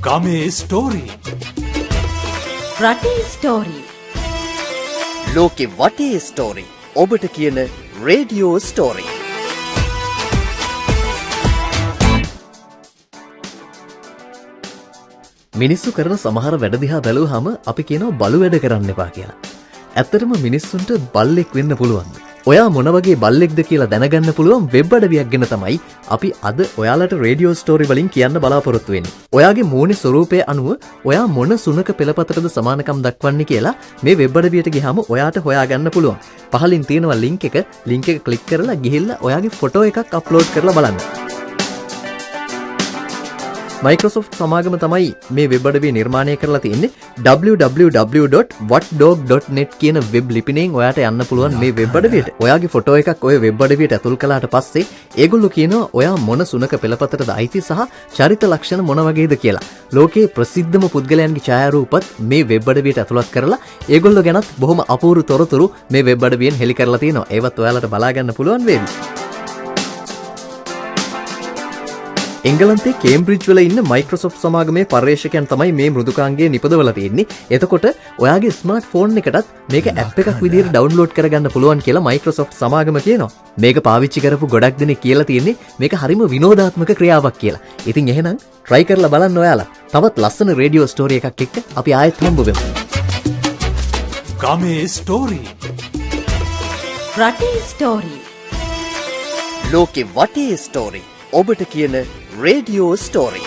ගමේ ස්ටෝරි රටේ ස්ටෝරි ලෝකෙ වටේ ස්ටෝරි ඔබට කියන රේඩියෝ ස්ටෝරි මිනිස්සු කරන සමහර වැඩ දිහා බැලුවාම අපි කියනවා බලු වැඩ කරන්න එපා කියලා. ඇත්තටම මිනිස්සුන්ට බල්ලෙක් වෙන්න පුළුවන්. ඔයා මොන වගේ බල්ලෙක්ද කියලා දැනගන්න පුළුවන් වෙබ් අඩවියක් ගැන තමයි අපි අද ඔයාලට රේඩියෝ ස්ටෝරි වලින් කියන්න බලාපොරොත්තු වෙන්නේ. ඔයාගේ මූණේ ස්වරූපය අනුව ඔයා මොන සුනක පෙළපතටද සමානකම් දක්වන්නේ කියලා මේ වෙබ් අඩවියට ගියාම ඔයාට හොයාගන්න පුළුවන්. පහලින් තියෙනවා ලින්ක් එක ක්ලික් කරලා ගිහිල්ලා ඔයාගේ ෆොටෝ එකක් අප්ලෝඩ් කරලා බලන්න. Microsoft සමාගම තමයි මේ වෙබ් අඩවිය නිර්මාණය කරලා තියෙන්නේ. www.whatdog.net කියන වෙබ් ලිපිණයෙන් ඔයාට යන්න පුළුවන් මේ වෙබ් අඩවියට. ඔයාගේ ෆොටෝ එකක් ඔය වෙබ් අඩවියට ඇතුල් කළාට පස්සේ ඒගොල්ලෝ කියනවා ඔයා මොන සුනක පෙළපතටද අයිති සහ චරිත ලක්ෂණ මොන වගේද කියලා. ලෝකේ ප්‍රසිද්ධම පුද්ගලයන්ගේ ඡායාරූපත් මේ වෙබ් අඩවියට ඇතුළත් කරලා ඒගොල්ලෝ ගැනත් බොහොම අපූර්ව තොරතුරු මේ වෙබ් අඩවියෙන් හෙළි කරලා තියෙනවා. ඒවත් ඔයාලට බලා ගන්න පුළුවන් වේවි. එංගලන්තයේ කේම්බ්‍රිජ් වල ඉන්න Microsoft සමාගමේ පර්යේෂකයන් තමයි මේ මෘදුකාංගය නිපදවලා තියෙන්නේ. එතකොට ඔයාගේ ස්මාර්ට් ෆෝන් එකටත් මේක ඇප් එකක් විදිහට ඩවුන්ලෝඩ් කරගන්න පුළුවන් කියලා Microsoft සමාගම කියනවා. මේක පාවිච්චි කරපු ගොඩක් දෙනෙක් කියලා තියෙන්නේ මේක හරිම විනෝදාත්මක ක්‍රියාවක් කියලා. ඉතින් එහෙනම් try කරලා බලන්න ඔයාලා. තවත් ලස්සන රේඩියෝ ස්ටෝරි එකක් එක්ක අපි ආයෙත් හම්බ වෙමු. ගමේ ස්ටෝරි රටේ ස්ටෝරි ලෝකෙ වටේ ස්ටෝරි ඔබට කියන රේඩියෝ ස්ටෝරි